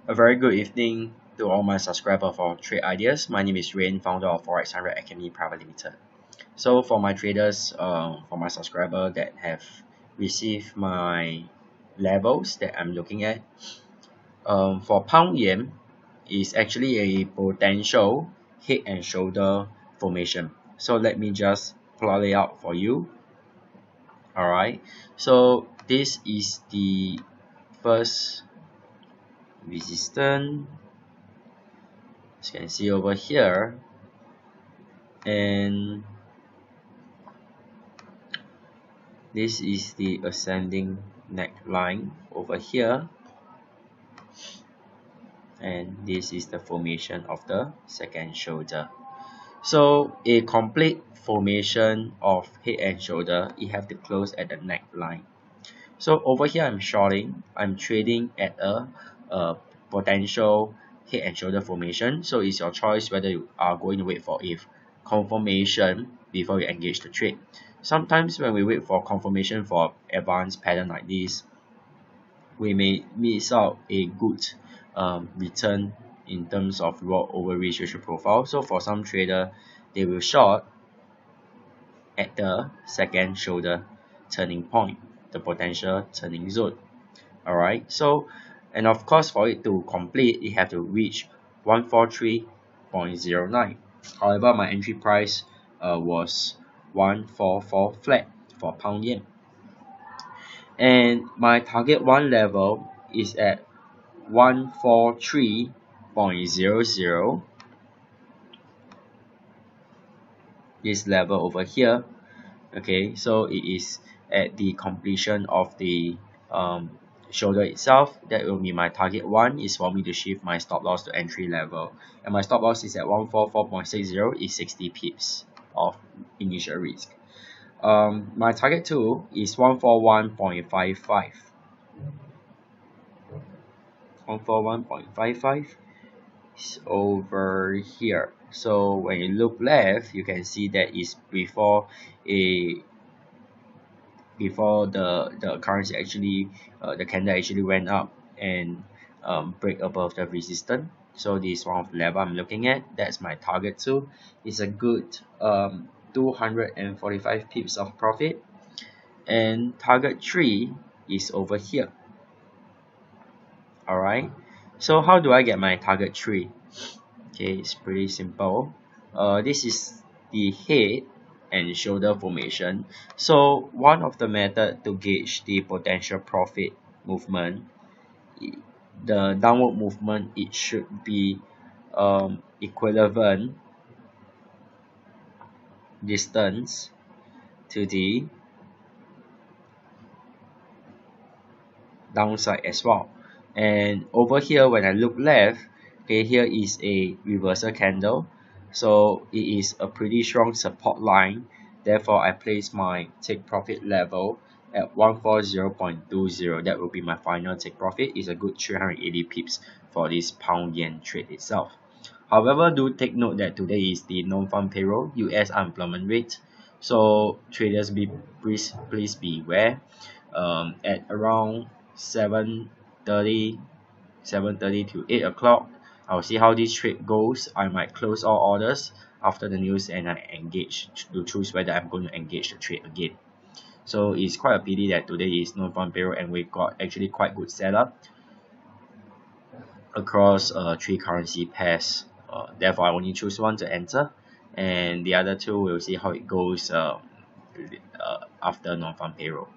A very good evening to all my subscribers for Trade Ideas. My name is Rain, founder of Forex 100 Academy Private Limited. So for my traders, for my subscriber that have received my levels that I'm looking at, for pound yen is actually a potential head and shoulder formation. So let me just plot it out for you. Alright, so this is the first resistance. As you can see over here, and this is the ascending neckline over here, and this is the formation of the second shoulder. So a complete formation of head and shoulder, you have to close at the neckline. So over here I'm shorting, I'm trading at a potential head and shoulder formation. So it's your choice whether you are going to wait for a confirmation before you engage the trade. Sometimes when we wait for confirmation for advanced pattern like this, we may miss out a good return in terms of reward over risk ratio profile. So for some trader, they will short at the second shoulder turning point, the potential turning zone. Alright, so and of course for it to complete, you have to reach 143.09. However, my entry price was 144 flat for pound yen, and my target one level is at 143.00. This level over here. Okay, so it is at the completion of the shoulder itself. That will be my target one, is for me to shift my stop loss to entry level, and my stop loss is at 144.60, is 60 pips of initial risk. My target two is 141.55. 141.55 is over here. So when you look left, you can see that is before the currency actually the candle actually went up and break above the resistance. So this is one of the level I'm looking at. That's my target two. It's a good 245 pips of profit, and target three is over here. Alright, so how do I get my target three? Okay, it's pretty simple. This is the head and shoulder formation. So one of the method to gauge the potential profit movement, the downward movement, it should be equivalent distance to the downside as well. And over here when I look left, okay, here is a reversal candle, so it is a pretty strong support line. Therefore I place my take profit level at 140.20. That will be my final take profit. Is a good 380 pips for this pound yen trade itself. However, do take note that today is the non-farm payroll, US unemployment rate, so traders please beware. At around 7:30 to 8 o'clock, I'll see how this trade goes. I might close all orders after the news, and I engage to choose whether I'm going to engage the trade again. So it's quite a pity that today is non-farm payroll and we got actually quite good setup across three currency pairs. Therefore I only choose one to enter, and the other two we'll see how it goes after non-farm payroll.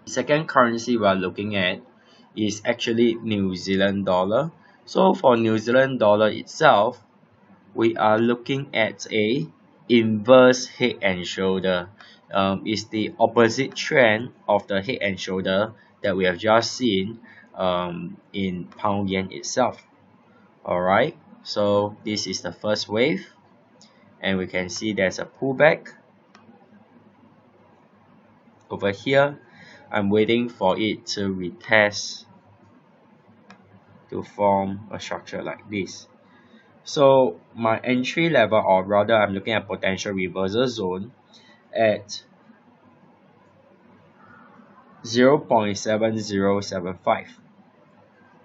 Second currency we are looking at is actually New Zealand dollar. So for New Zealand dollar itself, we are looking at a inverse head and shoulder. It's the opposite trend of the head and shoulder that we have just seen in pound yen itself. Alright, so this is the first wave, and we can see there's a pullback over here. I'm waiting for it to retest to form a structure like this. So my entry level, or rather I'm looking at potential reversal zone at 0.7075.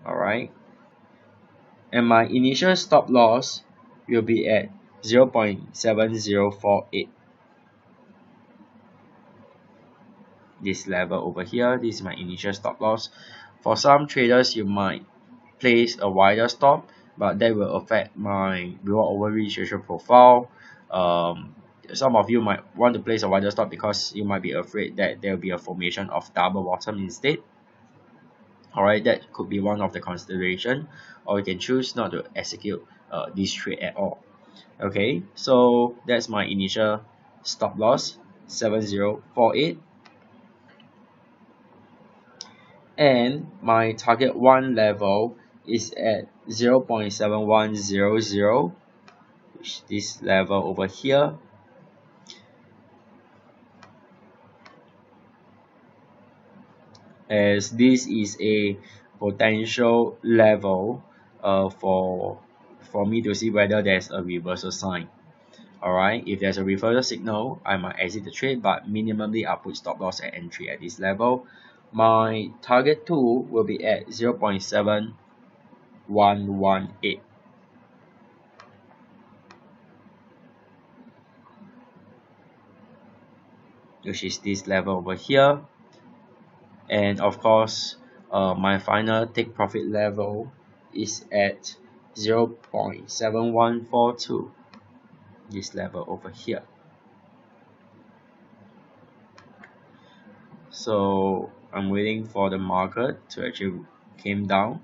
Alright, and my initial stop loss will be at 0.7048. This level over here, this is my initial stop loss. For some traders, you might place a wider stop, but that will affect my reward overreach ratio profile. Some of you might want to place a wider stop because you might be afraid that there will be a formation of double bottom instead. Alright, that could be one of the consideration, or you can choose not to execute this trade at all. Okay, so that's my initial stop loss, 7048, and my target 1 level is at 0.7100, which is this level over here. As this is a potential level for me to see whether there's a reversal sign. Alright, if there's a reversal signal, I might exit the trade, but minimally I'll put stop loss at entry at this level. My target 2 will be at 0.7118, which is this level over here. And of course, my final take profit level is at 0.7142, this level over here. So I'm waiting for the market to actually came down,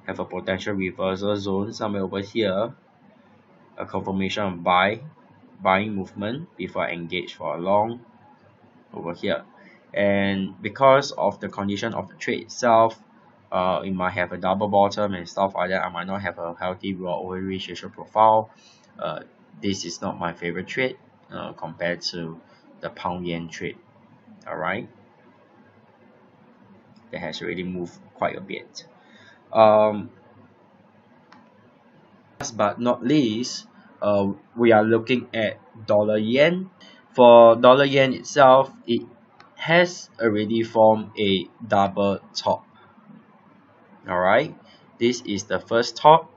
have a potential reversal zone somewhere over here, a confirmation of buying movement before I engage for a long over here. And because of the condition of the trade itself, it might have a double bottom and stuff like that. I might not have a healthy reward overreach ratio profile. This is not my favorite trade compared to the pound yen trade. Alright, that has already moved quite a bit. Last but not least, we are looking at dollar yen. For dollar yen itself, it has already formed a double top. Alright, this is the first top,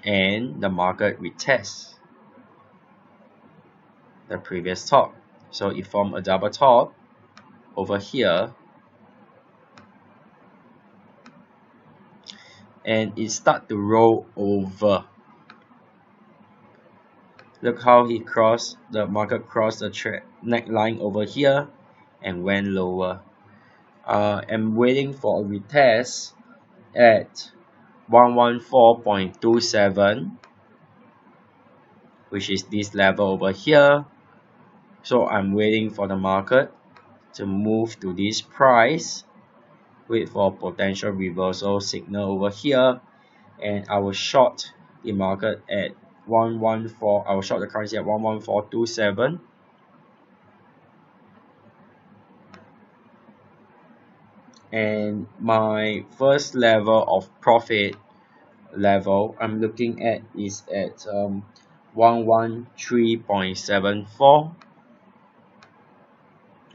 and the market retests the previous top. So it formed a double top over here, and it start to roll over. Look how he crossed, the market crossed the neckline over here and went lower. I'm waiting for a retest at 114.27, which is this level over here. So I'm waiting for the market to move to this price, wait for potential reversal signal over here, and I will short the market at 114. I will short the currency at 11427. And my first level of profit level I'm looking at is at 113.74,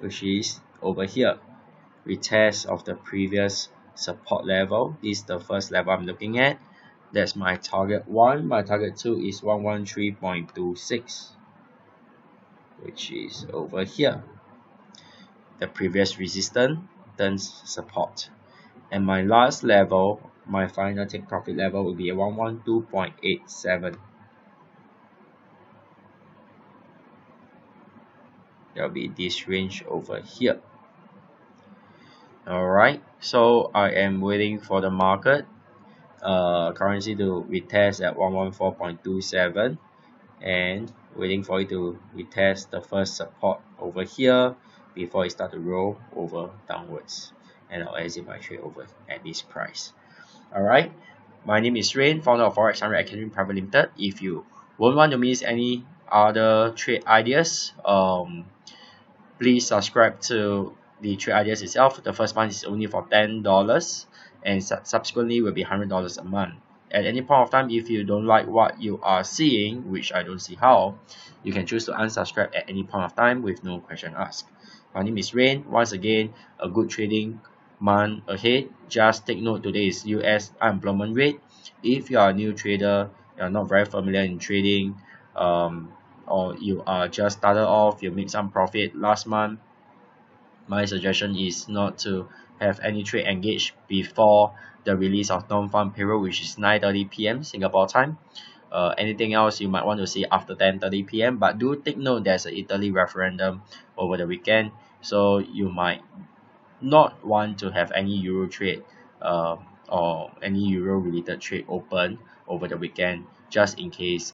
which is over here, retest of the previous support level. This is the first level I'm looking at. That's my target 1. My target 2 is 113.26, which is over here, the previous resistance turns support. And my last level, my final take profit level will be 112.87. There will be this range over here. Alright, so I am waiting for the market currency to retest at 114.27, and waiting for it to retest the first support over here before it start to roll over downwards, and I'll exit my trade over at this price. Alright, my name is Rain, founder of Forex Summary Academy Private Limited. If you won't want to miss any other trade ideas, please subscribe to the trade ideas itself. The first month is only for $10, and subsequently will be $100 a month. At any point of time, if you don't like what you are seeing, which I don't see how, you can choose to unsubscribe at any point of time with no question asked. My name is Rain. Once again, a good trading month ahead, just take note today is US unemployment rate. If you are a new trader, you're not very familiar in trading, or you are just started off, you made some profit last month, my suggestion is not to have any trade engaged before the release of non-farm payroll, which is 9:30 p.m. Singapore time. Anything else you might want to see after 10:30 p.m. But do take note there's a Italy referendum over the weekend, so you might not want to have any euro trade or any euro related trade open over the weekend, just in case